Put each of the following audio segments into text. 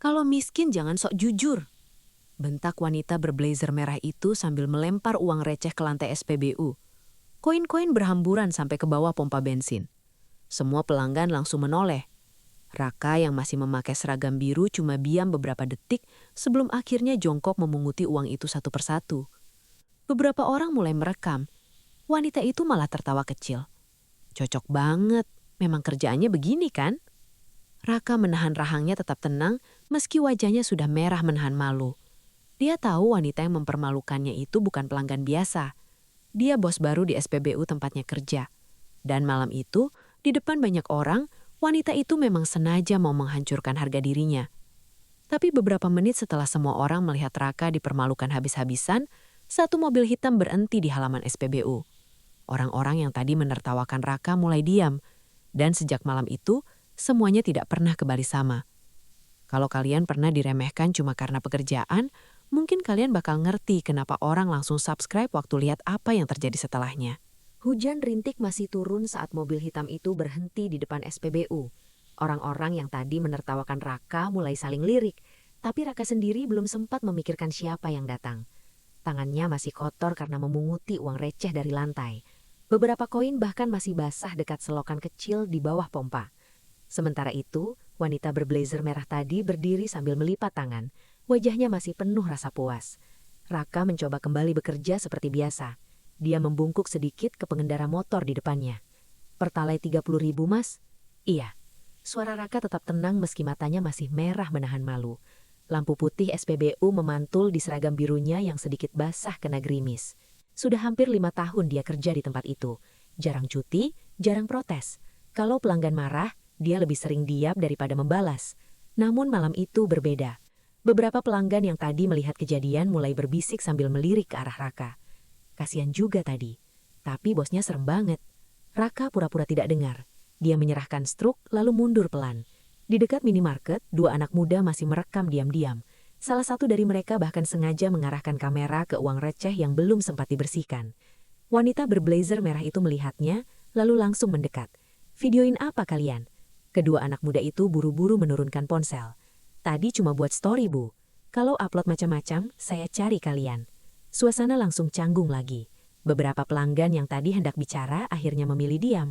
Kalau miskin jangan sok jujur. Bentak wanita berblazer merah itu sambil melempar uang receh ke lantai SPBU. Koin-koin berhamburan sampai ke bawah pompa bensin. Semua pelanggan langsung menoleh. Raka yang masih memakai seragam biru cuma diam beberapa detik sebelum akhirnya jongkok memunguti uang itu satu persatu. Beberapa orang mulai merekam. Wanita itu malah tertawa kecil. Cocok banget, memang kerjaannya begini kan? Raka menahan rahangnya tetap tenang meski wajahnya sudah merah menahan malu. Dia tahu wanita yang mempermalukannya itu bukan pelanggan biasa. Dia bos baru di SPBU tempatnya kerja. Dan malam itu, di depan banyak orang, wanita itu memang sengaja mau menghancurkan harga dirinya. Tapi beberapa menit setelah semua orang melihat Raka dipermalukan habis-habisan, satu mobil hitam berhenti di halaman SPBU. Orang-orang yang tadi menertawakan Raka mulai diam. Dan sejak malam itu, semuanya tidak pernah kembali sama. Kalau kalian pernah diremehkan cuma karena pekerjaan, mungkin kalian bakal ngerti kenapa orang langsung subscribe waktu lihat apa yang terjadi setelahnya. Hujan rintik masih turun saat mobil hitam itu berhenti di depan SPBU. Orang-orang yang tadi menertawakan Raka mulai saling lirik, tapi Raka sendiri belum sempat memikirkan siapa yang datang. Tangannya masih kotor karena memunguti uang receh dari lantai. Beberapa koin bahkan masih basah dekat selokan kecil di bawah pompa. Sementara itu, wanita berblazer merah tadi berdiri sambil melipat tangan. Wajahnya masih penuh rasa puas. Raka mencoba kembali bekerja seperti biasa. Dia membungkuk sedikit ke pengendara motor di depannya. "Pertalai 30.000 mas?" "Iya." Suara Raka tetap tenang meski matanya masih merah menahan malu. Lampu putih SPBU memantul di seragam birunya yang sedikit basah kena gerimis. Sudah hampir 5 tahun dia kerja di tempat itu. Jarang cuti, jarang protes. Kalau pelanggan marah, dia lebih sering diam daripada membalas. Namun malam itu berbeda. Beberapa pelanggan yang tadi melihat kejadian mulai berbisik sambil melirik ke arah Raka. Kasian juga tadi. Tapi bosnya serem banget. Raka pura-pura tidak dengar. Dia menyerahkan struk lalu mundur pelan. Di dekat minimarket, dua anak muda masih merekam diam-diam. Salah satu dari mereka bahkan sengaja mengarahkan kamera ke uang receh yang belum sempat dibersihkan. Wanita berblazer merah itu melihatnya, lalu langsung mendekat. "Videoin apa kalian?" Kedua anak muda itu buru-buru menurunkan ponsel. "Tadi cuma buat story, Bu. Kalau upload macam-macam, saya cari kalian." Suasana langsung canggung lagi. Beberapa pelanggan yang tadi hendak bicara akhirnya memilih diam.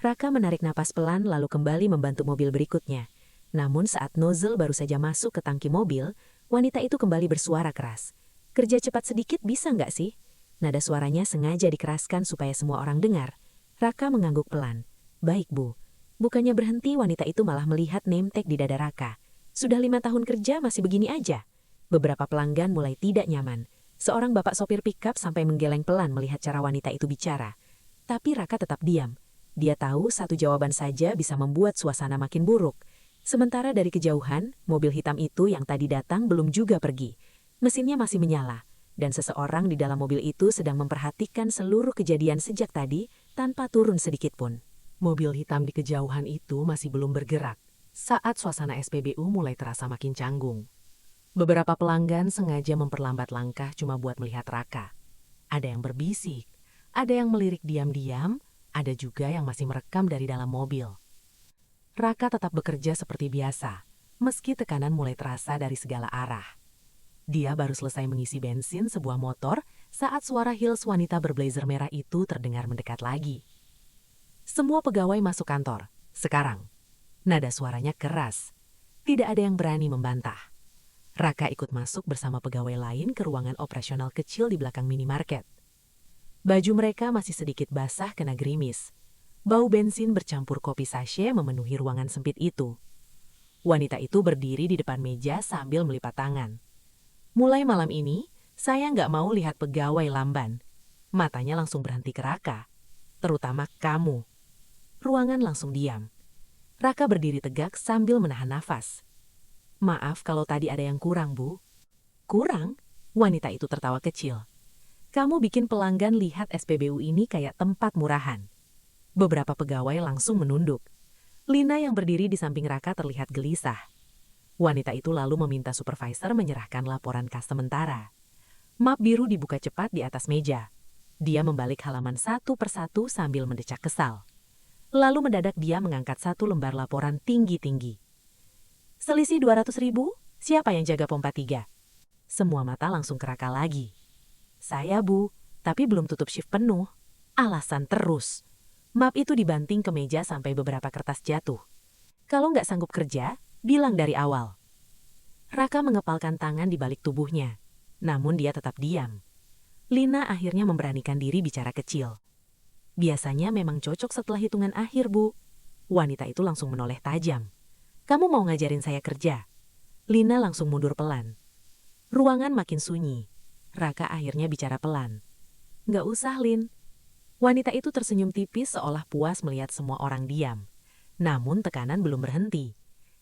Raka menarik napas pelan lalu kembali membantu mobil berikutnya. Namun saat nozzle baru saja masuk ke tangki mobil, wanita itu kembali bersuara keras. "Kerja cepat sedikit bisa nggak sih?" Nada suaranya sengaja dikeraskan supaya semua orang dengar. Raka mengangguk pelan. "Baik, Bu." Bukannya berhenti, wanita itu malah melihat name tag di dada Raka. Sudah 5 tahun kerja masih begini aja. Beberapa pelanggan mulai tidak nyaman. Seorang bapak sopir pickup sampai menggeleng pelan melihat cara wanita itu bicara. Tapi Raka tetap diam. Dia tahu satu jawaban saja bisa membuat suasana makin buruk. Sementara dari kejauhan, mobil hitam itu yang tadi datang belum juga pergi. Mesinnya masih menyala, dan seseorang di dalam mobil itu sedang memperhatikan seluruh kejadian sejak tadi tanpa turun sedikit pun. Mobil hitam di kejauhan itu masih belum bergerak saat suasana SPBU mulai terasa makin canggung. Beberapa pelanggan sengaja memperlambat langkah cuma buat melihat Raka. Ada yang berbisik, ada yang melirik diam-diam, ada juga yang masih merekam dari dalam mobil. Raka tetap bekerja seperti biasa, meski tekanan mulai terasa dari segala arah. Dia baru selesai mengisi bensin sebuah motor saat suara heels wanita berblazer merah itu terdengar mendekat lagi. "Semua pegawai masuk kantor, sekarang." Nada suaranya keras. Tidak ada yang berani membantah. Raka ikut masuk bersama pegawai lain ke ruangan operasional kecil di belakang minimarket. Baju mereka masih sedikit basah kena gerimis. Bau bensin bercampur kopi sachet memenuhi ruangan sempit itu. Wanita itu berdiri di depan meja sambil melipat tangan. "Mulai malam ini, saya nggak mau lihat pegawai lamban." Matanya langsung berhenti ke Raka. "Terutama kamu." Ruangan langsung diam. Raka berdiri tegak sambil menahan nafas. "Maaf kalau tadi ada yang kurang, Bu." "Kurang?" Wanita itu tertawa kecil. "Kamu bikin pelanggan lihat SPBU ini kayak tempat murahan." Beberapa pegawai langsung menunduk. Lina yang berdiri di samping Raka terlihat gelisah. Wanita itu lalu meminta supervisor menyerahkan laporan kas sementara. Map biru dibuka cepat di atas meja. Dia membalik halaman satu persatu sambil mendecak kesal. Lalu mendadak dia mengangkat satu lembar laporan tinggi-tinggi. "Selisih 200.000, Siapa yang jaga pompa 3? Semua mata langsung ke Raka lagi. Saya, Bu, tapi belum tutup shift penuh. Alasan terus. Map itu dibanting ke meja sampai beberapa kertas jatuh. Kalau nggak sanggup kerja, bilang dari awal. Raka mengepalkan tangan di balik tubuhnya. Namun dia tetap diam. Lina akhirnya memberanikan diri bicara kecil. Biasanya memang cocok setelah hitungan akhir, Bu. Wanita itu langsung menoleh tajam. Kamu mau ngajarin saya kerja? Lina langsung mundur pelan. Ruangan makin sunyi. Raka akhirnya bicara pelan. Nggak usah, Lin. Wanita itu tersenyum tipis seolah puas melihat semua orang diam. Namun tekanan belum berhenti.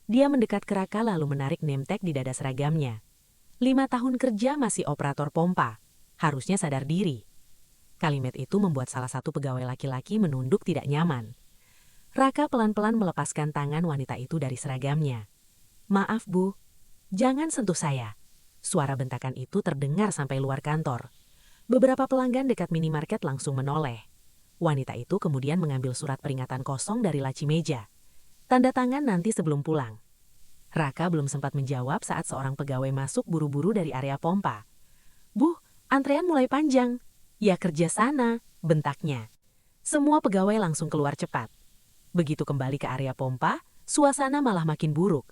Dia mendekat ke Raka lalu menarik name tag di dada seragamnya. 5 tahun kerja masih operator pompa. Harusnya sadar diri. Kalimat itu membuat salah satu pegawai laki-laki menunduk tidak nyaman. Raka pelan-pelan melepaskan tangan wanita itu dari seragamnya. Maaf, Bu. Jangan sentuh saya. Suara bentakan itu terdengar sampai luar kantor. Beberapa pelanggan dekat minimarket langsung menoleh. Wanita itu kemudian mengambil surat peringatan kosong dari laci meja. Tanda tangan nanti sebelum pulang. Raka belum sempat menjawab saat seorang pegawai masuk buru-buru dari area pompa. Bu, antrean mulai panjang. Ya kerja sana, bentaknya. Semua pegawai langsung keluar cepat. Begitu kembali ke area pompa, suasana malah makin buruk.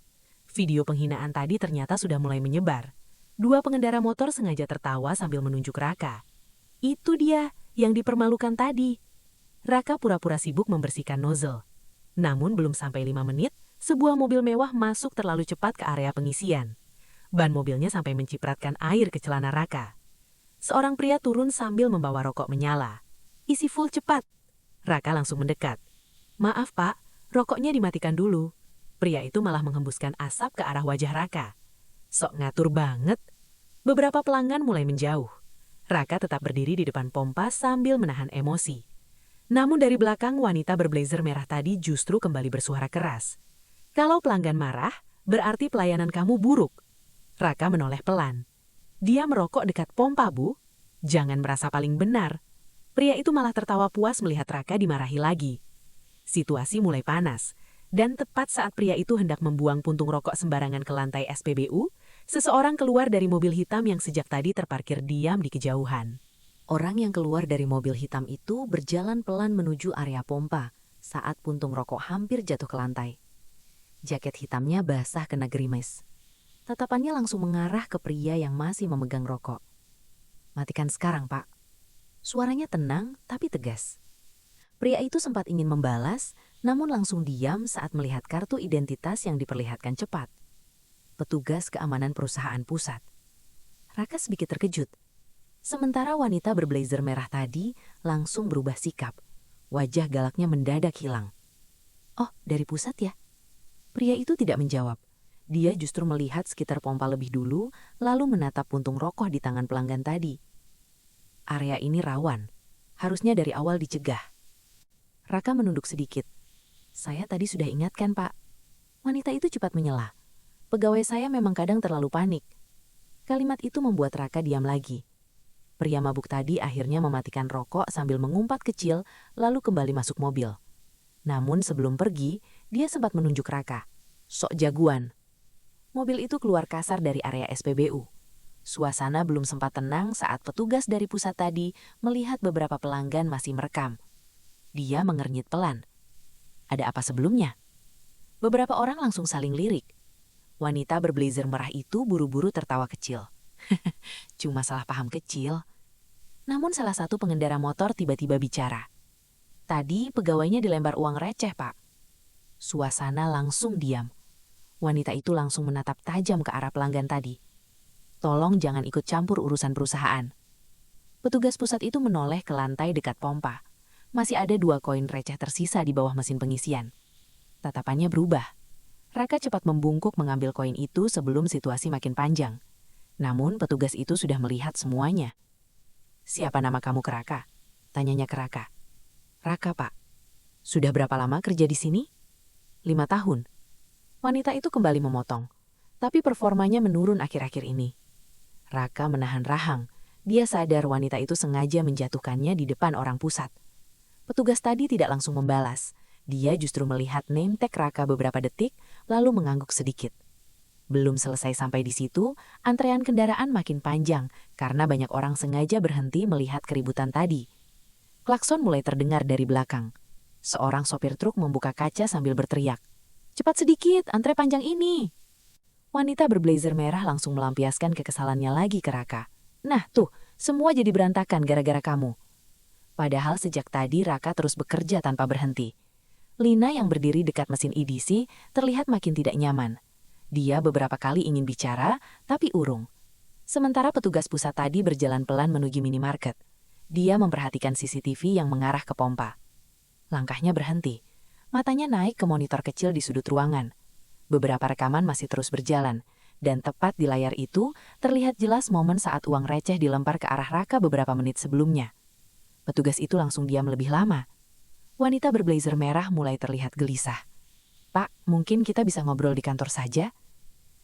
Video penghinaan tadi ternyata sudah mulai menyebar. 2 pengendara motor sengaja tertawa sambil menunjuk Raka. Itu dia yang dipermalukan tadi. Raka pura-pura sibuk membersihkan nozzle. Namun belum sampai 5 menit, sebuah mobil mewah masuk terlalu cepat ke area pengisian. Ban mobilnya sampai mencipratkan air ke celana Raka. Seorang pria turun sambil membawa rokok menyala. Isi full cepat. Raka langsung mendekat. Maaf, Pak, rokoknya dimatikan dulu. Pria itu malah menghembuskan asap ke arah wajah Raka. Sok ngatur banget. Beberapa pelanggan mulai menjauh. Raka tetap berdiri di depan pompa sambil menahan emosi. Namun dari belakang wanita berblazer merah tadi justru kembali bersuara keras. Kalau pelanggan marah, berarti pelayanan kamu buruk. Raka menoleh pelan. Dia merokok dekat pompa, Bu. Jangan merasa paling benar. Pria itu malah tertawa puas melihat Raka dimarahi lagi. Situasi mulai panas. Dan tepat saat pria itu hendak membuang puntung rokok sembarangan ke lantai SPBU, seseorang keluar dari mobil hitam yang sejak tadi terparkir diam di kejauhan. Orang yang keluar dari mobil hitam itu berjalan pelan menuju area pompa saat puntung rokok hampir jatuh ke lantai. Jaket hitamnya basah kena gerimis. Tatapannya langsung mengarah ke pria yang masih memegang rokok. Matikan sekarang, Pak. Suaranya tenang tapi tegas. Pria itu sempat ingin membalas, namun langsung diam saat melihat kartu identitas yang diperlihatkan cepat. Petugas keamanan perusahaan pusat. Raka sedikit terkejut. Sementara wanita berblazer merah tadi langsung berubah sikap. Wajah galaknya mendadak hilang. Oh, dari pusat ya? Pria itu tidak menjawab. Dia justru melihat sekitar pompa lebih dulu, lalu menatap puntung rokok di tangan pelanggan tadi. Area ini rawan. Harusnya dari awal dicegah. Raka menunduk sedikit. Saya tadi sudah ingatkan, Pak. Wanita itu cepat menyela. Pegawai saya memang kadang terlalu panik. Kalimat itu membuat Raka diam lagi. Pria mabuk tadi akhirnya mematikan rokok sambil mengumpat kecil, lalu kembali masuk mobil. Namun sebelum pergi, dia sempat menunjuk Raka. Sok jagoan. Mobil itu keluar kasar dari area SPBU. Suasana belum sempat tenang saat petugas dari pusat tadi melihat beberapa pelanggan masih merekam. Dia mengernyit pelan. Ada apa sebelumnya? Beberapa orang langsung saling lirik. Wanita berblazer merah itu buru-buru tertawa kecil. Cuma salah paham kecil. Namun salah satu pengendara motor tiba-tiba bicara. Tadi pegawainya dilempar uang receh, Pak. Suasana langsung diam. Wanita itu langsung menatap tajam ke arah pelanggan tadi. Tolong jangan ikut campur urusan perusahaan. Petugas pusat itu menoleh ke lantai dekat pompa. Masih ada 2 koin receh tersisa di bawah mesin pengisian. Tatapannya berubah. Raka cepat membungkuk mengambil koin itu sebelum situasi makin panjang. Namun petugas itu sudah melihat semuanya. Siapa nama kamu ke Raka? Tanyanya ke Raka. Raka, Pak. Sudah berapa lama kerja di sini? 5 tahun. Wanita itu kembali memotong. Tapi performanya menurun akhir-akhir ini. Raka menahan rahang. Dia sadar wanita itu sengaja menjatuhkannya di depan orang pusat. Petugas tadi tidak langsung membalas. Dia justru melihat name tag Raka beberapa detik, lalu mengangguk sedikit. Belum selesai sampai di situ, antrean kendaraan makin panjang karena banyak orang sengaja berhenti melihat keributan tadi. Klakson mulai terdengar dari belakang. Seorang sopir truk membuka kaca sambil berteriak, "Cepat sedikit, antre panjang ini!" Wanita berblazer merah langsung melampiaskan kekesalannya lagi ke Raka. "Nah tuh, semua jadi berantakan gara-gara kamu." Padahal sejak tadi Raka terus bekerja tanpa berhenti. Lina yang berdiri dekat mesin EDC terlihat makin tidak nyaman. Dia beberapa kali ingin bicara, tapi urung. Sementara petugas pusat tadi berjalan pelan menuju minimarket. Dia memperhatikan CCTV yang mengarah ke pompa. Langkahnya berhenti. Matanya naik ke monitor kecil di sudut ruangan. Beberapa rekaman masih terus berjalan, dan tepat di layar itu terlihat jelas momen saat uang receh dilempar ke arah Raka beberapa menit sebelumnya. Petugas itu langsung diam lebih lama. Wanita berblazer merah mulai terlihat gelisah. "Pak, mungkin kita bisa ngobrol di kantor saja?"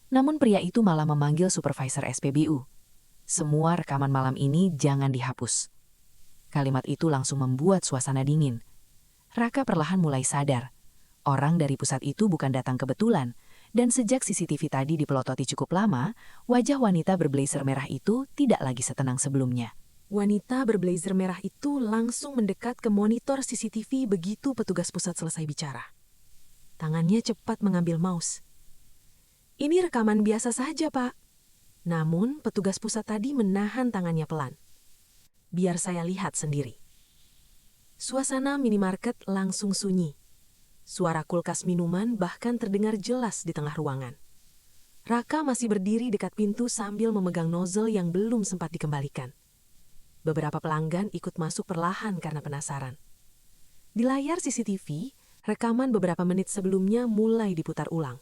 Namun pria itu malah memanggil supervisor SPBU. "Semua rekaman malam ini jangan dihapus." Kalimat itu langsung membuat suasana dingin. Raka perlahan mulai sadar. Orang dari pusat itu bukan datang kebetulan, dan sejak CCTV tadi dipelototi cukup lama, wajah wanita berblazer merah itu tidak lagi setenang sebelumnya. Wanita berblazer merah itu langsung mendekat ke monitor CCTV begitu petugas pusat selesai bicara. Tangannya cepat mengambil mouse. "Ini rekaman biasa saja, Pak." Namun, petugas pusat tadi menahan tangannya pelan. "Biar saya lihat sendiri." Suasana minimarket langsung sunyi. Suara kulkas minuman bahkan terdengar jelas di tengah ruangan. Raka masih berdiri dekat pintu sambil memegang nozzle yang belum sempat dikembalikan. Beberapa pelanggan ikut masuk perlahan karena penasaran. Di layar CCTV, rekaman beberapa menit sebelumnya mulai diputar ulang.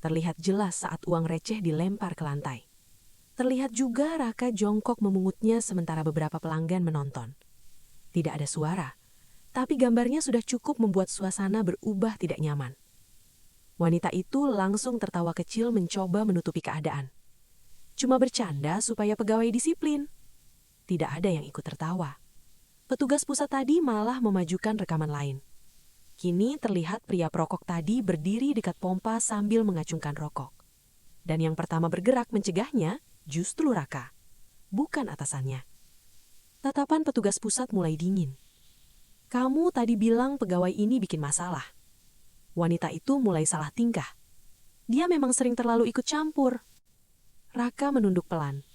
Terlihat jelas saat uang receh dilempar ke lantai. Terlihat juga Raka jongkok memungutnya sementara beberapa pelanggan menonton. Tidak ada suara, tapi gambarnya sudah cukup membuat suasana berubah tidak nyaman. Wanita itu langsung tertawa kecil mencoba menutupi keadaan. Cuma bercanda supaya pegawai disiplin. Tidak ada yang ikut tertawa. Petugas pusat tadi malah memajukan rekaman lain. Kini terlihat pria perokok tadi berdiri dekat pompa sambil mengacungkan rokok. Dan yang pertama bergerak mencegahnya justru Raka, bukan atasannya. Tatapan petugas pusat mulai dingin. "Kamu tadi bilang pegawai ini bikin masalah." Wanita itu mulai salah tingkah. Dia memang sering terlalu ikut campur. Raka menunduk pelan.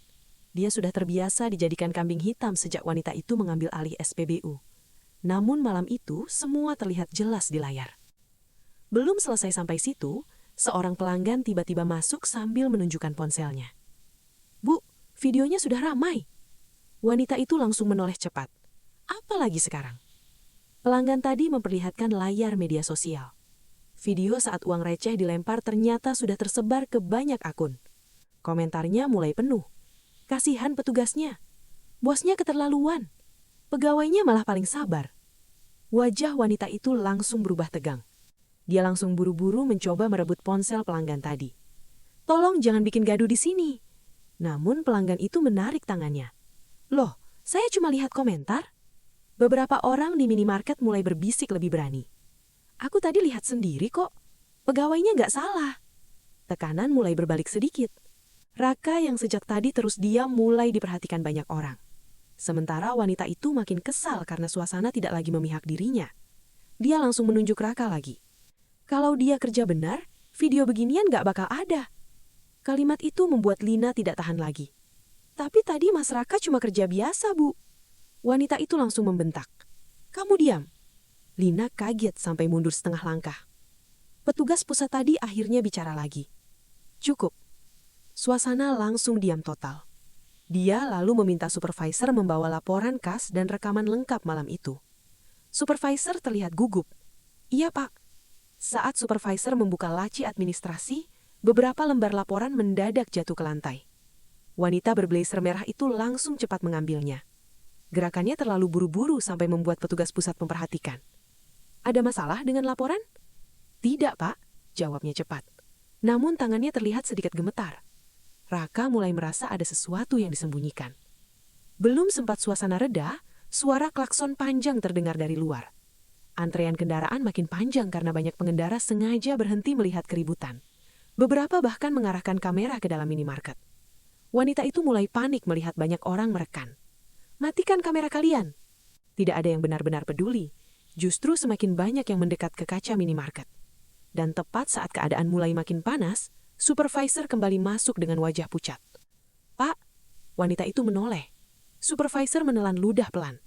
Dia sudah terbiasa dijadikan kambing hitam sejak wanita itu mengambil alih SPBU. Namun malam itu semua terlihat jelas di layar. Belum selesai sampai situ, seorang pelanggan tiba-tiba masuk sambil menunjukkan ponselnya. "Bu, videonya sudah ramai." Wanita itu langsung menoleh cepat. "Apa lagi sekarang?" Pelanggan tadi memperlihatkan layar media sosial. Video saat uang receh dilempar ternyata sudah tersebar ke banyak akun. Komentarnya mulai penuh. Kasihan petugasnya. Bosnya keterlaluan. Pegawainya malah paling sabar. Wajah wanita itu langsung berubah tegang. Dia langsung buru-buru mencoba merebut ponsel pelanggan tadi. "Tolong jangan bikin gaduh di sini." Namun pelanggan itu menarik tangannya. "Loh, saya cuma lihat komentar." Beberapa orang di minimarket mulai berbisik lebih berani. "Aku tadi lihat sendiri kok. Pegawainya nggak salah." Tekanan mulai berbalik sedikit. Raka yang sejak tadi terus diam mulai diperhatikan banyak orang. Sementara wanita itu makin kesal karena suasana tidak lagi memihak dirinya. Dia langsung menunjuk Raka lagi. Kalau dia kerja benar, video beginian gak bakal ada. Kalimat itu membuat Lina tidak tahan lagi. "Tapi tadi Mas Raka cuma kerja biasa, Bu." Wanita itu langsung membentak. "Kamu diam." Lina kaget sampai mundur setengah langkah. Petugas pusat tadi akhirnya bicara lagi. "Cukup." Suasana langsung diam total. Dia lalu meminta supervisor membawa laporan kas dan rekaman lengkap malam itu. Supervisor terlihat gugup. "Iya, Pak." Saat supervisor membuka laci administrasi, beberapa lembar laporan mendadak jatuh ke lantai. Wanita berblazer merah itu langsung cepat mengambilnya. Gerakannya terlalu buru-buru sampai membuat petugas pusat memperhatikan. "Ada masalah dengan laporan?" "Tidak, Pak," jawabnya cepat. Namun tangannya terlihat sedikit gemetar. Raka mulai merasa ada sesuatu yang disembunyikan. Belum sempat suasana reda, suara klakson panjang terdengar dari luar. Antrean kendaraan makin panjang karena banyak pengendara sengaja berhenti melihat keributan. Beberapa bahkan mengarahkan kamera ke dalam minimarket. Wanita itu mulai panik melihat banyak orang merekam. "Matikan kamera kalian!" Tidak ada yang benar-benar peduli. Justru semakin banyak yang mendekat ke kaca minimarket. Dan tepat saat keadaan mulai makin panas, supervisor kembali masuk dengan wajah pucat. "Pak," wanita itu menoleh. Supervisor menelan ludah pelan.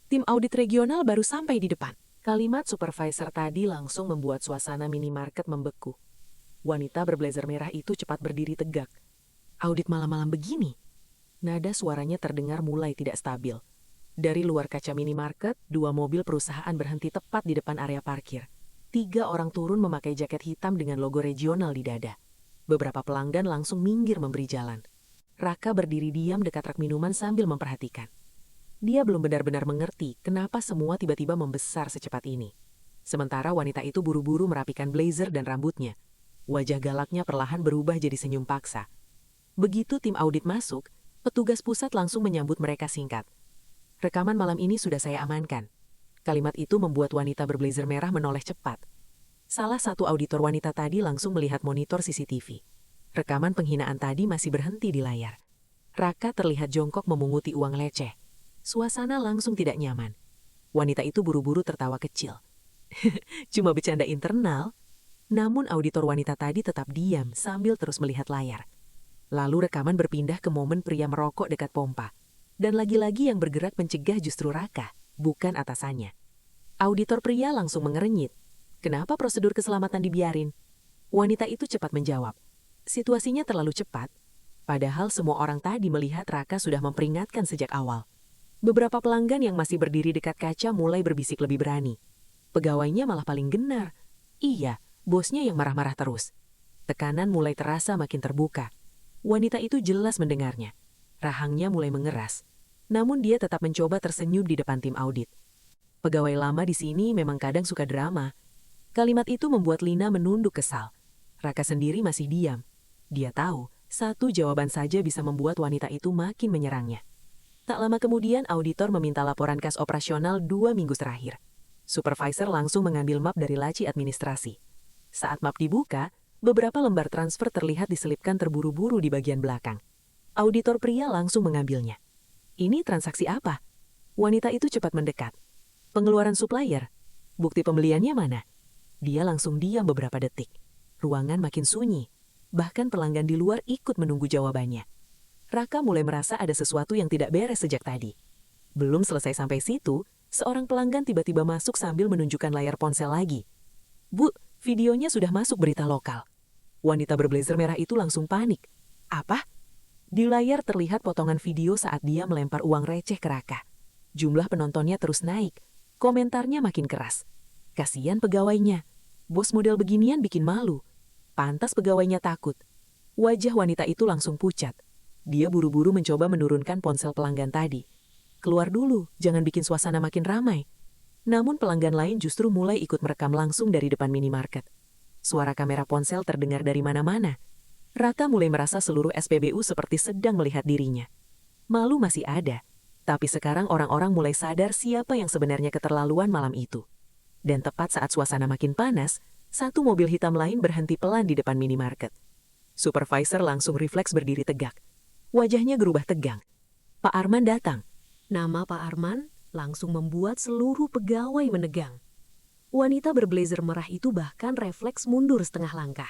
"Tim audit regional baru sampai di depan." Kalimat supervisor tadi langsung membuat suasana minimarket membeku. Wanita berblazer merah itu cepat berdiri tegak. "Audit malam-malam begini?" Nada suaranya terdengar mulai tidak stabil. Dari luar kaca minimarket, 2 mobil perusahaan berhenti tepat di depan area parkir. 3 orang turun memakai jaket hitam dengan logo regional di dada. Beberapa pelanggan langsung minggir memberi jalan. Raka berdiri diam dekat rak minuman sambil memperhatikan. Dia belum benar-benar mengerti kenapa semua tiba-tiba membesar secepat ini. Sementara wanita itu buru-buru merapikan blazer dan rambutnya. Wajah galaknya perlahan berubah jadi senyum paksa. Begitu tim audit masuk, petugas pusat langsung menyambut mereka singkat. "Rekaman malam ini sudah saya amankan." Kalimat itu membuat wanita berblazer merah menoleh cepat. Salah satu auditor wanita tadi langsung melihat monitor CCTV. Rekaman penghinaan tadi masih berhenti di layar. Raka terlihat jongkok memunguti uang leceh. Suasana langsung tidak nyaman. Wanita itu buru-buru tertawa kecil. Cuma bercanda internal. Namun auditor wanita tadi tetap diam sambil terus melihat layar. Lalu rekaman berpindah ke momen pria merokok dekat pompa. Dan lagi-lagi yang bergerak mencegah justru Raka, bukan atasannya. Auditor pria langsung mengerenyit. "Kenapa prosedur keselamatan dibiarin?" Wanita itu cepat menjawab. Situasinya terlalu cepat. Padahal semua orang tadi melihat Raka sudah memperingatkan sejak awal. Beberapa pelanggan yang masih berdiri dekat kaca mulai berbisik lebih berani. Pegawainya malah paling genar. Iya, bosnya yang marah-marah terus. Tekanan mulai terasa makin terbuka. Wanita itu jelas mendengarnya. Rahangnya mulai mengeras. Namun dia tetap mencoba tersenyum di depan tim audit. Pegawai lama di sini memang kadang suka drama. Kalimat itu membuat Lina menunduk kesal. Raka sendiri masih diam. Dia tahu, satu jawaban saja bisa membuat wanita itu makin menyerangnya. Tak lama kemudian auditor meminta laporan kas operasional 2 minggu terakhir. Supervisor langsung mengambil map dari laci administrasi. Saat map dibuka, beberapa lembar transfer terlihat diselipkan terburu-buru di bagian belakang. Auditor pria langsung mengambilnya. "Ini transaksi apa?" Wanita itu cepat mendekat. "Pengeluaran supplier. Bukti pembeliannya mana?" Dia langsung diam beberapa detik. Ruangan makin sunyi. Bahkan pelanggan di luar ikut menunggu jawabannya. Raka mulai merasa ada sesuatu yang tidak beres sejak tadi. Belum selesai sampai situ, seorang pelanggan tiba-tiba masuk sambil menunjukkan layar ponsel lagi. "Bu, videonya sudah masuk berita lokal." Wanita berblazer merah itu langsung panik. "Apa?" Di layar terlihat potongan video saat dia melempar uang receh ke Raka. Jumlah penontonnya terus naik. Komentarnya makin keras. "Kasian pegawainya. Bos model beginian bikin malu. Pantas pegawainya takut." Wajah wanita itu langsung pucat. Dia buru-buru mencoba menurunkan ponsel pelanggan tadi. "Keluar dulu, jangan bikin suasana makin ramai." Namun pelanggan lain justru mulai ikut merekam langsung dari depan minimarket. Suara kamera ponsel terdengar dari mana-mana. Raka mulai merasa seluruh SPBU seperti sedang melihat dirinya. Malu masih ada, tapi sekarang orang-orang mulai sadar siapa yang sebenarnya keterlaluan malam itu. Dan tepat saat suasana makin panas, satu mobil hitam lain berhenti pelan di depan minimarket. Supervisor langsung refleks berdiri tegak. Wajahnya berubah tegang. Pak Arman datang. Nama Pak Arman langsung membuat seluruh pegawai menegang. Wanita berblazer merah itu bahkan refleks mundur setengah langkah.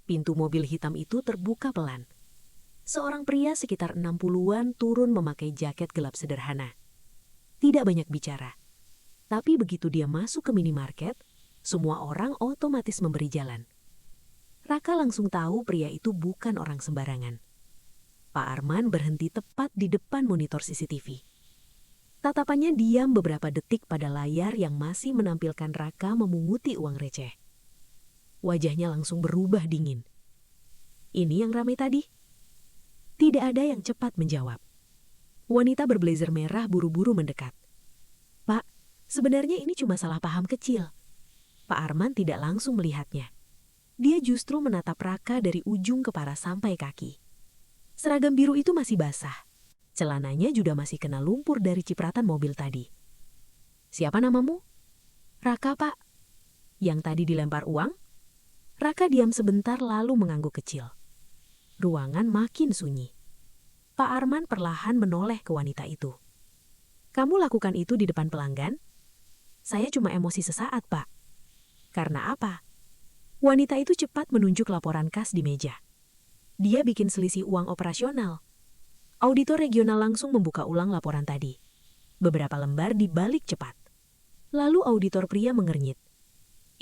Pintu mobil hitam itu terbuka pelan. Seorang pria sekitar 60-an turun memakai jaket gelap sederhana. Tidak banyak bicara. Tapi begitu dia masuk ke minimarket, semua orang otomatis memberi jalan. Raka langsung tahu pria itu bukan orang sembarangan. Pak Arman berhenti tepat di depan monitor CCTV. Tatapannya diam beberapa detik pada layar yang masih menampilkan Raka memunguti uang receh. Wajahnya langsung berubah dingin. "Ini yang ramai tadi?" Tidak ada yang cepat menjawab. Wanita berblazer merah buru-buru mendekat. "Pak, sebenarnya ini cuma salah paham kecil." Pak Arman tidak langsung melihatnya. Dia justru menatap Raka dari ujung kepala sampai kaki. Seragam biru itu masih basah. Celananya juga masih kena lumpur dari cipratan mobil tadi. "Siapa namamu?" "Raka, Pak." "Yang tadi dilempar uang?" Raka diam sebentar lalu mengangguk kecil. Ruangan makin sunyi. Pak Arman perlahan menoleh ke wanita itu. "Kamu lakukan itu di depan pelanggan?" "Saya cuma emosi sesaat, Pak." "Karena apa?" Wanita itu cepat menunjuk laporan kas di meja. "Dia bikin selisih uang operasional." Auditor regional langsung membuka ulang laporan tadi. Beberapa lembar dibalik cepat. Lalu auditor pria mengernyit.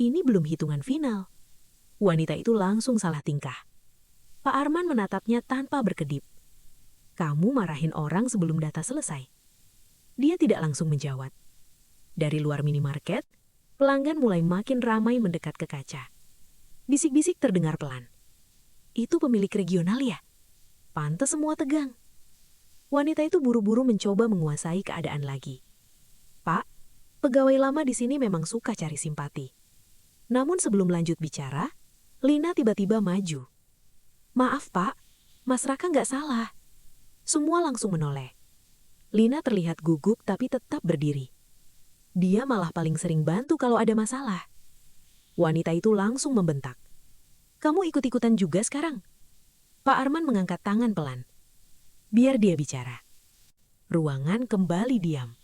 "Ini belum hitungan final." Wanita itu langsung salah tingkah. Pak Arman menatapnya tanpa berkedip. "Kamu marahin orang sebelum data selesai." Dia tidak langsung menjawab. Dari luar minimarket, pelanggan mulai makin ramai mendekat ke kaca. Bisik-bisik terdengar pelan. "Itu pemilik regional ya? Pantes semua tegang." Wanita itu buru-buru mencoba menguasai keadaan lagi. "Pak, pegawai lama di sini memang suka cari simpati." Namun sebelum lanjut bicara, Lina tiba-tiba maju. "Maaf, Pak, Mas Raka nggak salah." Semua langsung menoleh. Lina terlihat gugup tapi tetap berdiri. Dia malah paling sering bantu kalau ada masalah. Wanita itu langsung membentak. "Kamu ikut-ikutan juga sekarang?" Pak Arman mengangkat tangan pelan. "Biar dia bicara." Ruangan kembali diam.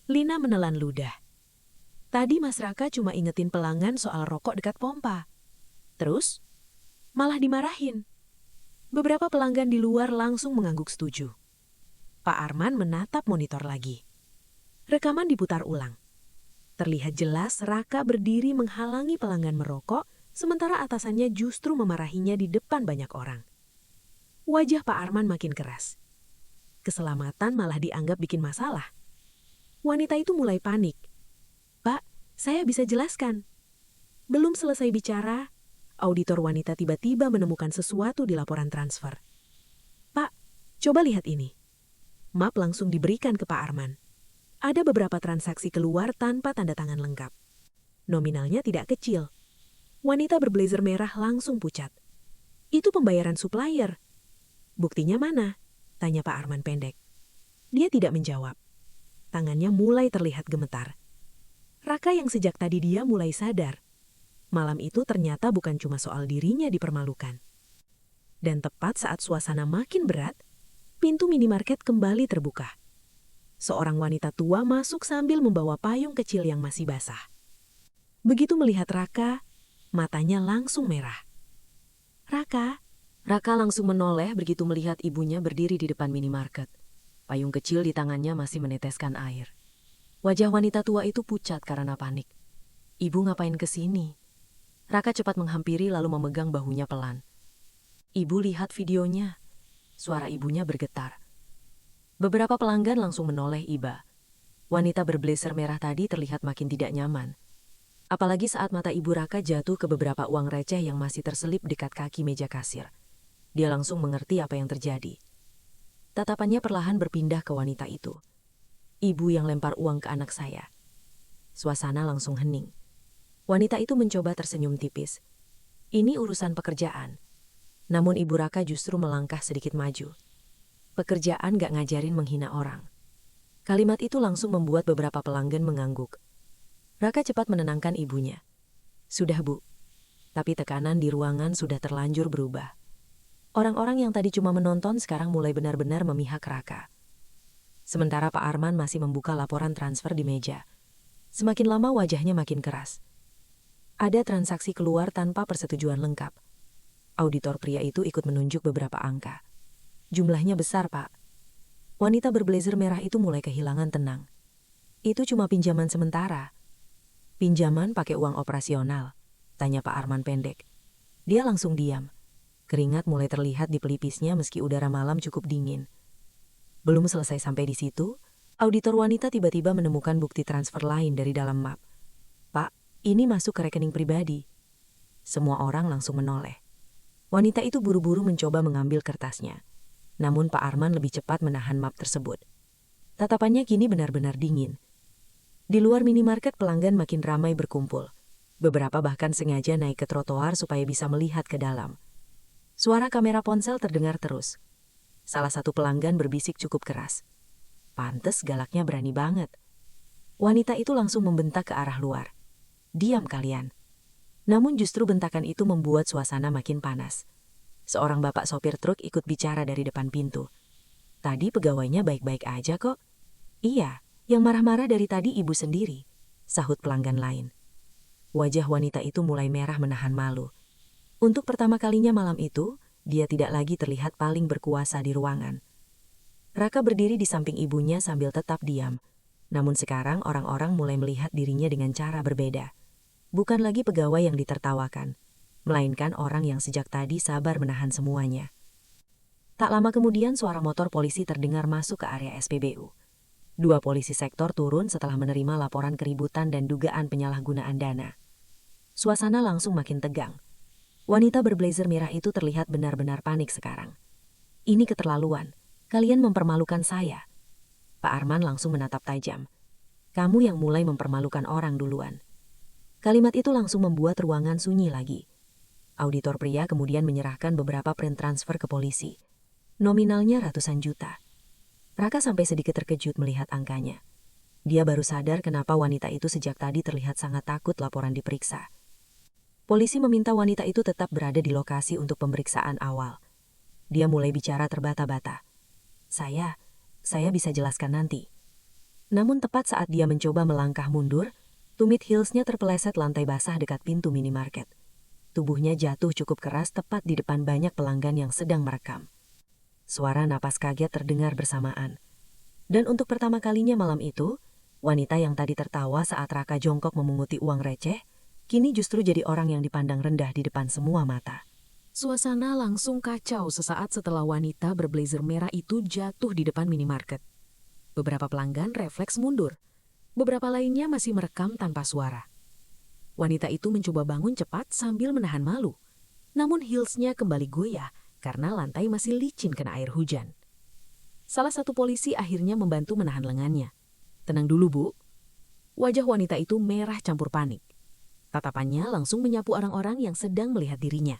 Lina menelan ludah. "Tadi Mas Raka cuma ingetin pelanggan soal rokok dekat pompa. Terus? Malah dimarahin." Beberapa pelanggan di luar langsung mengangguk setuju. Pak Arman menatap monitor lagi. Rekaman diputar ulang. Terlihat jelas Raka berdiri menghalangi pelanggan merokok, sementara atasannya justru memarahinya di depan banyak orang. Wajah Pak Arman makin keras. Keselamatan malah dianggap bikin masalah. Wanita itu mulai panik. "Pak, saya bisa jelaskan." Belum selesai bicara, auditor wanita tiba-tiba menemukan sesuatu di laporan transfer. "Pak, coba lihat ini." Map langsung diberikan ke Pak Arman. Ada beberapa transaksi keluar tanpa tanda tangan lengkap. Nominalnya tidak kecil. Wanita berblazer merah langsung pucat. "Itu pembayaran supplier." "Buktinya mana?" tanya Pak Arman pendek. Dia tidak menjawab. Tangannya mulai terlihat gemetar. Raka yang sejak tadi dia mulai sadar. Malam itu ternyata bukan cuma soal dirinya dipermalukan. Dan tepat saat suasana makin berat, pintu minimarket kembali terbuka. Seorang wanita tua masuk sambil membawa payung kecil yang masih basah. Begitu melihat Raka, matanya langsung merah. "Raka?" Raka langsung menoleh begitu melihat ibunya berdiri di depan minimarket. Payung kecil di tangannya masih meneteskan air. Wajah wanita tua itu pucat karena panik. "Ibu ngapain ke sini?" Raka cepat menghampiri lalu memegang bahunya pelan. "Ibu lihat videonya." Suara ibunya bergetar. Beberapa pelanggan langsung menoleh iba. Wanita berblazer merah tadi terlihat makin tidak nyaman. Apalagi saat mata ibu Raka jatuh ke beberapa uang receh yang masih terselip dekat kaki meja kasir. Dia langsung mengerti apa yang terjadi. Tatapannya perlahan berpindah ke wanita itu. "Ibu yang lempar uang ke anak saya." Suasana langsung hening. Wanita itu mencoba tersenyum tipis. "Ini urusan pekerjaan." Namun ibu Raka justru melangkah sedikit maju. "Pekerjaan gak ngajarin menghina orang." Kalimat itu langsung membuat beberapa pelanggan mengangguk. Raka cepat menenangkan ibunya. "Sudah, Bu." Tapi tekanan di ruangan sudah terlanjur berubah. Orang-orang yang tadi cuma menonton sekarang mulai benar-benar memihak Raka. Sementara Pak Arman masih membuka laporan transfer di meja. Semakin lama wajahnya makin keras. Ada transaksi keluar tanpa persetujuan lengkap. Auditor pria itu ikut menunjuk beberapa angka. "Jumlahnya besar, Pak." Wanita berblazer merah itu mulai kehilangan tenang. "Itu cuma pinjaman sementara." "Pinjaman pakai uang operasional?" tanya Pak Arman pendek. Dia langsung diam. Keringat mulai terlihat di pelipisnya meski udara malam cukup dingin. Belum selesai sampai di situ, auditor wanita tiba-tiba menemukan bukti transfer lain dari dalam map. "Pak, ini masuk ke rekening pribadi." Semua orang langsung menoleh. Wanita itu buru-buru mencoba mengambil kertasnya. Namun Pak Arman lebih cepat menahan map tersebut. Tatapannya kini benar-benar dingin. Di luar minimarket pelanggan makin ramai berkumpul. Beberapa bahkan sengaja naik ke trotoar supaya bisa melihat ke dalam. Suara kamera ponsel terdengar terus. Salah satu pelanggan berbisik cukup keras. "Pantes galaknya berani banget." Wanita itu langsung membentak ke arah luar. "Diam kalian." Namun justru bentakan itu membuat suasana makin panas. Seorang bapak sopir truk ikut bicara dari depan pintu. Tadi pegawainya baik-baik aja kok. Iya, yang marah-marah dari tadi ibu sendiri, sahut pelanggan lain. Wajah wanita itu mulai merah menahan malu. Untuk pertama kalinya malam itu, dia tidak lagi terlihat paling berkuasa di ruangan. Raka berdiri di samping ibunya sambil tetap diam. Namun sekarang orang-orang mulai melihat dirinya dengan cara berbeda. Bukan lagi pegawai yang ditertawakan, melainkan orang yang sejak tadi sabar menahan semuanya. Tak lama kemudian suara motor polisi terdengar masuk ke area SPBU. 2 polisi sektor turun setelah menerima laporan keributan dan dugaan penyalahgunaan dana. Suasana langsung makin tegang. Wanita berblazer merah itu terlihat benar-benar panik sekarang. Ini keterlaluan. Kalian mempermalukan saya. Pak Arman langsung menatap tajam. Kamu yang mulai mempermalukan orang duluan. Kalimat itu langsung membuat ruangan sunyi lagi. Auditor pria kemudian menyerahkan beberapa print transfer ke polisi. Nominalnya ratusan juta. Raka sampai sedikit terkejut melihat angkanya. Dia baru sadar kenapa wanita itu sejak tadi terlihat sangat takut laporan diperiksa. Polisi meminta wanita itu tetap berada di lokasi untuk pemeriksaan awal. Dia mulai bicara terbata-bata. Saya bisa jelaskan nanti. Namun tepat saat dia mencoba melangkah mundur, tumit heelsnya terpeleset lantai basah dekat pintu minimarket. Tubuhnya jatuh cukup keras tepat di depan banyak pelanggan yang sedang merekam. Suara napas kaget terdengar bersamaan. Dan untuk pertama kalinya malam itu, wanita yang tadi tertawa saat Raka jongkok memunguti uang receh, kini justru jadi orang yang dipandang rendah di depan semua mata. Suasana langsung kacau sesaat setelah wanita berblazer merah itu jatuh di depan minimarket. Beberapa pelanggan refleks mundur. Beberapa lainnya masih merekam tanpa suara. Wanita itu mencoba bangun cepat sambil menahan malu. Namun heelsnya kembali goyah karena lantai masih licin kena air hujan. Salah satu polisi akhirnya membantu menahan lengannya. Tenang dulu, Bu. Wajah wanita itu merah campur panik. Tatapannya langsung menyapu orang-orang yang sedang melihat dirinya.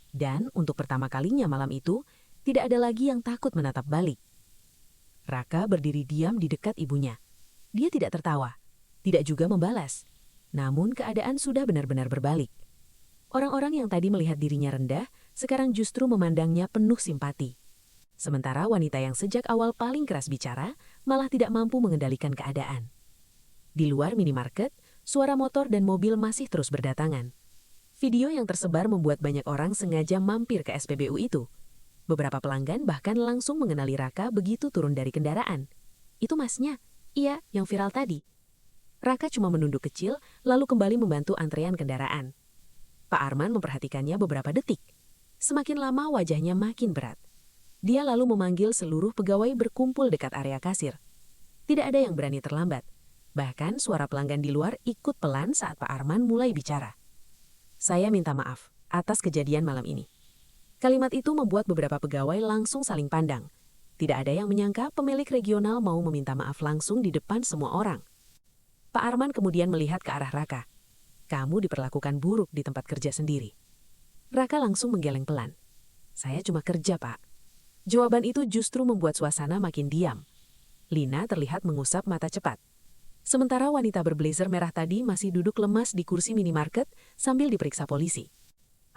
Dan untuk pertama kalinya malam itu, tidak ada lagi yang takut menatap balik. Raka berdiri diam di dekat ibunya. Dia tidak tertawa, tidak juga membalas. Namun keadaan sudah benar-benar berbalik. Orang-orang yang tadi melihat dirinya rendah, sekarang justru memandangnya penuh simpati. Sementara wanita yang sejak awal paling keras bicara, malah tidak mampu mengendalikan keadaan. Di luar minimarket, suara motor dan mobil masih terus berdatangan. Video yang tersebar membuat banyak orang sengaja mampir ke SPBU itu. Beberapa pelanggan bahkan langsung mengenali Raka begitu turun dari kendaraan. Itu masnya, iya yang viral tadi. Raka cuma menunduk kecil, lalu kembali membantu antrean kendaraan. Pak Arman memperhatikannya beberapa detik. Semakin lama wajahnya makin berat. Dia lalu memanggil seluruh pegawai berkumpul dekat area kasir. Tidak ada yang berani terlambat. Bahkan suara pelanggan di luar ikut pelan saat Pak Arman mulai bicara. Saya minta maaf atas kejadian malam ini. Kalimat itu membuat beberapa pegawai langsung saling pandang. Tidak ada yang menyangka pemilik regional mau meminta maaf langsung di depan semua orang. Pak Arman kemudian melihat ke arah Raka. Kamu diperlakukan buruk di tempat kerja sendiri. Raka langsung menggeleng pelan. Saya cuma kerja, Pak. Jawaban itu justru membuat suasana makin diam. Lina terlihat mengusap mata cepat. Sementara wanita berblazer merah tadi masih duduk lemas di kursi minimarket sambil diperiksa polisi.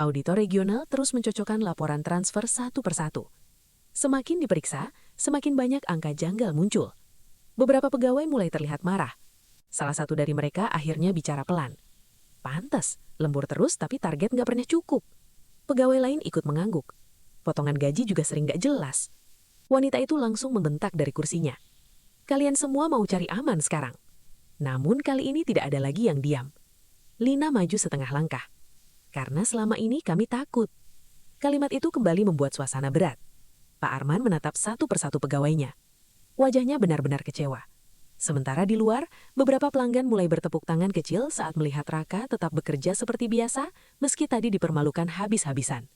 Auditor regional terus mencocokkan laporan transfer satu persatu. Semakin diperiksa, semakin banyak angka janggal muncul. Beberapa pegawai mulai terlihat marah. Salah satu dari mereka akhirnya bicara pelan. Pantes, lembur terus tapi target nggak pernah cukup. Pegawai lain ikut mengangguk. Potongan gaji juga sering nggak jelas. Wanita itu langsung membentak dari kursinya. Kalian semua mau cari aman sekarang. Namun kali ini tidak ada lagi yang diam. Lina maju setengah langkah. Karena selama ini kami takut. Kalimat itu kembali membuat suasana berat. Pak Arman menatap satu persatu pegawainya. Wajahnya benar-benar kecewa. Sementara di luar, beberapa pelanggan mulai bertepuk tangan kecil saat melihat Raka tetap bekerja seperti biasa meski tadi dipermalukan habis-habisan.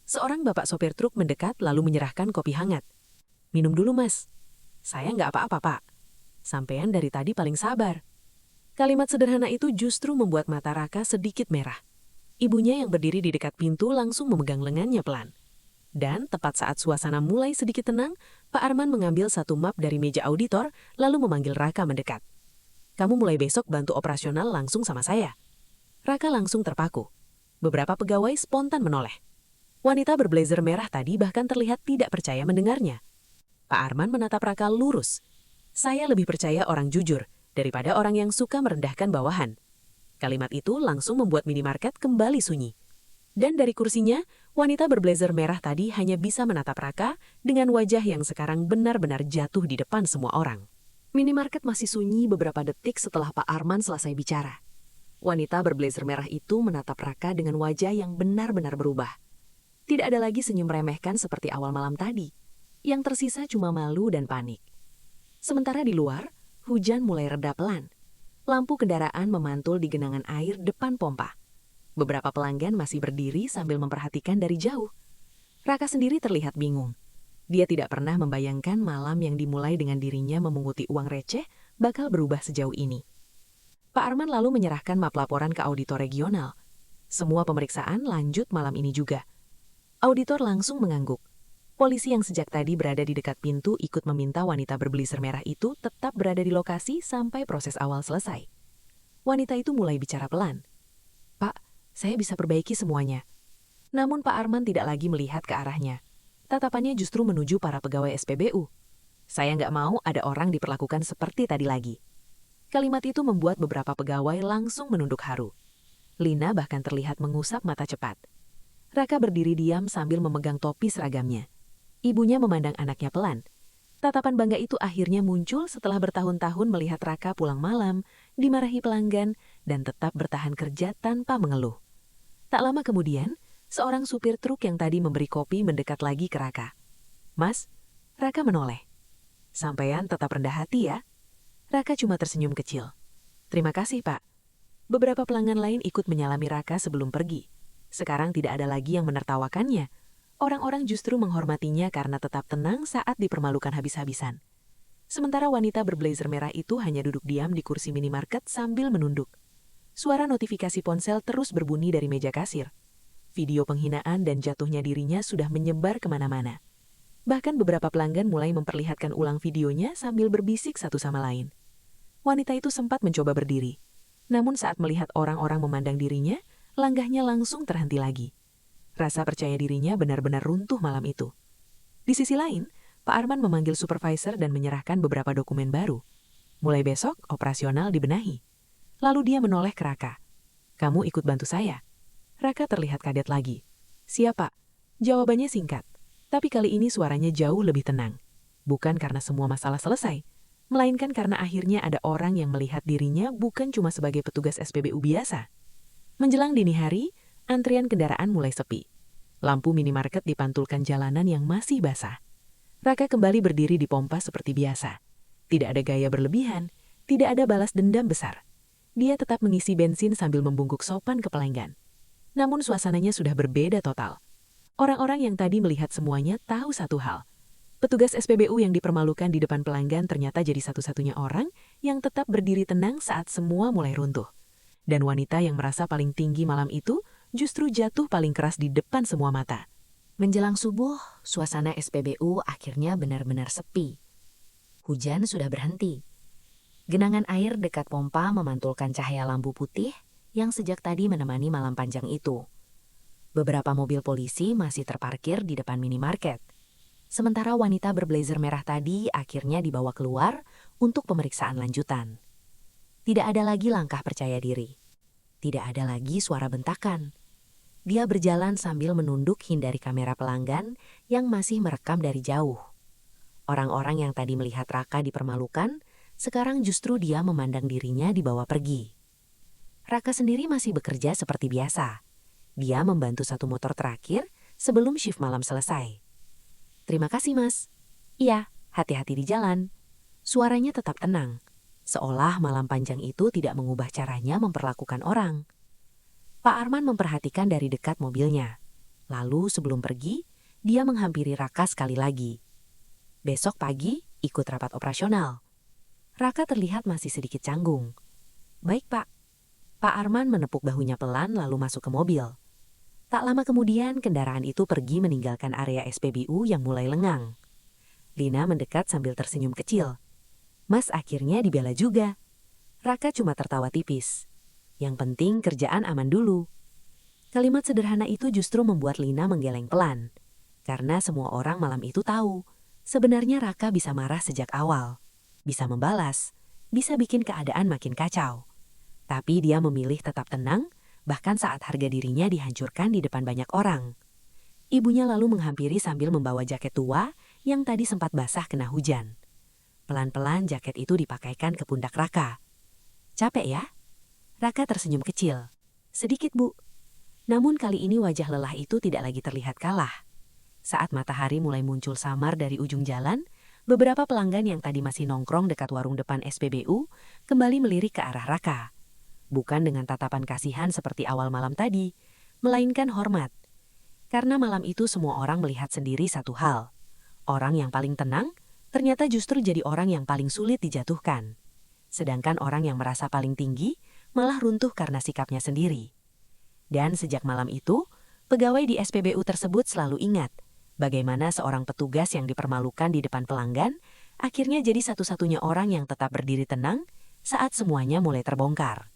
Seorang bapak sopir truk mendekat lalu menyerahkan kopi hangat. Minum dulu, Mas. Saya nggak apa-apa, Pak. Sampean dari tadi paling sabar. Kalimat sederhana itu justru membuat mata Raka sedikit merah. Ibunya yang berdiri di dekat pintu langsung memegang lengannya pelan. Dan tepat saat suasana mulai sedikit tenang, Pak Arman mengambil satu map dari meja auditor lalu memanggil Raka mendekat. Kamu mulai besok bantu operasional langsung sama saya. Raka langsung terpaku. Beberapa pegawai spontan menoleh. Wanita berblazer merah tadi bahkan terlihat tidak percaya mendengarnya. Pak Arman menatap Raka lurus. Saya lebih percaya orang jujur daripada orang yang suka merendahkan bawahan. Kalimat itu langsung membuat minimarket kembali sunyi. Dan dari kursinya, wanita berblazer merah tadi hanya bisa menatap Raka dengan wajah yang sekarang benar-benar jatuh di depan semua orang. Minimarket masih sunyi beberapa detik setelah Pak Arman selesai bicara. Wanita berblazer merah itu menatap Raka dengan wajah yang benar-benar berubah. Tidak ada lagi senyum meremehkan seperti awal malam tadi. Yang tersisa cuma malu dan panik. Sementara di luar, hujan mulai reda pelan. Lampu kendaraan memantul di genangan air depan pompa. Beberapa pelanggan masih berdiri sambil memperhatikan dari jauh. Raka sendiri terlihat bingung. Dia tidak pernah membayangkan malam yang dimulai dengan dirinya memunguti uang receh bakal berubah sejauh ini. Pak Arman lalu menyerahkan map laporan ke auditor regional. Semua pemeriksaan lanjut malam ini juga. Auditor langsung mengangguk. Polisi yang sejak tadi berada di dekat pintu ikut meminta wanita berblazer merah itu tetap berada di lokasi sampai proses awal selesai. Wanita itu mulai bicara pelan. "Pak, saya bisa perbaiki semuanya." Namun Pak Arman tidak lagi melihat ke arahnya. Tatapannya justru menuju para pegawai SPBU. "Saya nggak mau ada orang diperlakukan seperti tadi lagi." Kalimat itu membuat beberapa pegawai langsung menunduk haru. Lina bahkan terlihat mengusap mata cepat. Raka berdiri diam sambil memegang topi seragamnya. Ibunya memandang anaknya pelan. Tatapan bangga itu akhirnya muncul setelah bertahun-tahun melihat Raka pulang malam, dimarahi pelanggan, dan tetap bertahan kerja tanpa mengeluh. Tak lama kemudian, seorang supir truk yang tadi memberi kopi mendekat lagi ke Raka. "Mas," Raka menoleh. "Sampean tetap rendah hati ya." Raka cuma tersenyum kecil. "Terima kasih, Pak." Beberapa pelanggan lain ikut menyalami Raka sebelum pergi. Sekarang tidak ada lagi yang menertawakannya. Orang-orang justru menghormatinya karena tetap tenang saat dipermalukan habis-habisan. Sementara wanita berblazer merah itu hanya duduk diam di kursi minimarket sambil menunduk. Suara notifikasi ponsel terus berbunyi dari meja kasir. Video penghinaan dan jatuhnya dirinya sudah menyebar kemana-mana. Bahkan beberapa pelanggan mulai memperlihatkan ulang videonya sambil berbisik satu sama lain. Wanita itu sempat mencoba berdiri. Namun saat melihat orang-orang memandang dirinya, langgahnya langsung terhenti lagi. Rasa percaya dirinya benar-benar runtuh malam itu. Di sisi lain, Pak Arman memanggil supervisor dan menyerahkan beberapa dokumen baru. Mulai besok, operasional dibenahi. Lalu dia menoleh ke Raka. "Kamu ikut bantu saya." Raka terlihat kaget lagi. "Siap, Pak?" Jawabannya singkat. Tapi kali ini suaranya jauh lebih tenang. Bukan karena semua masalah selesai, melainkan karena akhirnya ada orang yang melihat dirinya bukan cuma sebagai petugas SPBU biasa. Menjelang dini hari, antrian kendaraan mulai sepi. Lampu minimarket dipantulkan jalanan yang masih basah. Raka kembali berdiri di pompa seperti biasa. Tidak ada gaya berlebihan, tidak ada balas dendam besar. Dia tetap mengisi bensin sambil membungkuk sopan ke pelanggan. Namun suasananya sudah berbeda total. Orang-orang yang tadi melihat semuanya tahu satu hal. Petugas SPBU yang dipermalukan di depan pelanggan ternyata jadi satu-satunya orang yang tetap berdiri tenang saat semua mulai runtuh. Dan wanita yang merasa paling tinggi malam itu justru jatuh paling keras di depan semua mata. Menjelang subuh, suasana SPBU akhirnya benar-benar sepi. Hujan sudah berhenti. Genangan air dekat pompa memantulkan cahaya lampu putih yang sejak tadi menemani malam panjang itu. Beberapa mobil polisi masih terparkir di depan minimarket. Sementara wanita berblazer merah tadi akhirnya dibawa keluar untuk pemeriksaan lanjutan. Tidak ada lagi langkah percaya diri. Tidak ada lagi suara bentakan. Dia berjalan sambil menunduk hindari kamera pelanggan yang masih merekam dari jauh. Orang-orang yang tadi melihat Raka dipermalukan, sekarang justru dia memandang dirinya dibawa pergi. Raka sendiri masih bekerja seperti biasa. Dia membantu satu motor terakhir sebelum shift malam selesai. "Terima kasih, Mas." "Iya, hati-hati di jalan." Suaranya tetap tenang, seolah malam panjang itu tidak mengubah caranya memperlakukan orang. Pak Arman memperhatikan dari dekat mobilnya. Lalu sebelum pergi, dia menghampiri Raka sekali lagi. "Besok pagi ikut rapat operasional." Raka terlihat masih sedikit canggung. "Baik, Pak." Pak Arman menepuk bahunya pelan lalu masuk ke mobil. Tak lama kemudian, kendaraan itu pergi meninggalkan area SPBU yang mulai lengang. Lina mendekat sambil tersenyum kecil. "Mas akhirnya dibela juga." Raka cuma tertawa tipis. Yang penting kerjaan aman dulu. Kalimat sederhana itu justru membuat Lina menggeleng pelan. Karena semua orang malam itu tahu, sebenarnya Raka bisa marah sejak awal. Bisa membalas, bisa bikin keadaan makin kacau. Tapi dia memilih tetap tenang, bahkan saat harga dirinya dihancurkan di depan banyak orang. Ibunya lalu menghampiri sambil membawa jaket tua yang tadi sempat basah kena hujan. Pelan-pelan jaket itu dipakaikan ke pundak Raka. "Capek ya?" Raka tersenyum kecil. "Sedikit, Bu." Namun kali ini wajah lelah itu tidak lagi terlihat kalah. Saat matahari mulai muncul samar dari ujung jalan, beberapa pelanggan yang tadi masih nongkrong dekat warung depan SPBU kembali melirik ke arah Raka. Bukan dengan tatapan kasihan seperti awal malam tadi, melainkan hormat. Karena malam itu semua orang melihat sendiri satu hal. Orang yang paling tenang, ternyata justru jadi orang yang paling sulit dijatuhkan. Sedangkan orang yang merasa paling tinggi, malah runtuh karena sikapnya sendiri. Dan sejak malam itu, pegawai di SPBU tersebut selalu ingat bagaimana seorang petugas yang dipermalukan di depan pelanggan akhirnya jadi satu-satunya orang yang tetap berdiri tenang saat semuanya mulai terbongkar.